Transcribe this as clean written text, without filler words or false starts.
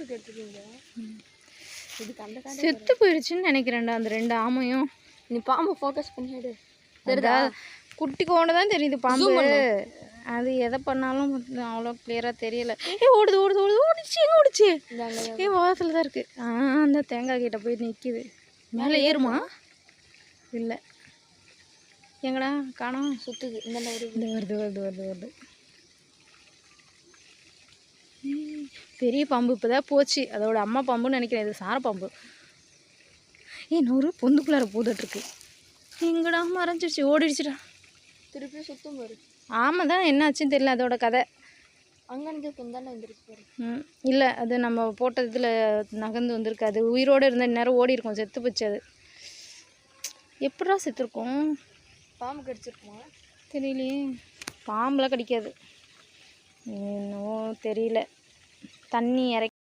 எதுக்கு எடுத்துக்கீங்க? இது கண்ட செத்து போயிடுச்சுன்னு நினைக்கிறேன்டா அந்த 2 ஆமையும். நீ பாம்பு ஃபோக்கஸ் பண்ணிடு. தெரியுதா? குட்டி கோண்டு தான் தெரியுது பாம்பு. அது எதை பண்ணாலும் அவ்வளோ கிளியராக தெரியல. ஓடுது ஓடுது ஓடுது ஓடிச்சு. எங்கே ஓடிச்சு? ஓரத்தில் தான் இருக்குது. அந்த தேங்காய் கிட்ட போய் நிற்கிது. மேலே ஏறுமா? இல்லை. எங்கடா காணோம். சுற்றுது. இந்த வருது வருது வருது வருது. பெரிய பாம்பு இப்போ தான் போச்சு. அதோட அம்மா பாம்புன்னு நினைக்கிறேன். இது சார பாம்பு. இன்னொரு பொந்துக்குள்ளார பூதட்டுருக்கு. எங்கடா மறைஞ்சிடுச்சு. ஓடிடுச்சுடா. திருப்பி சுத்தம் பாரு. ஆமாம் தான், என்னாச்சுன்னு தெரியல அதோட கதை. அங்கே இருந்து பொந்தானே வந்துருக்கு பாரு. இல்லை, அது நம்ம போட்ட இதில் நகர்ந்து வந்திருக்கு. அது உயிரோடு இருந்த நேரம் ஓடி இருக்கும். செத்து போச்சு. அது எப்படா செத்துருக்கும்? பாம்பு கடிச்சிருக்குமா தெரியலையே. பாம்புலாம் கடிக்காது. இன்னும் தெரியல. தண்ணி இறக்கி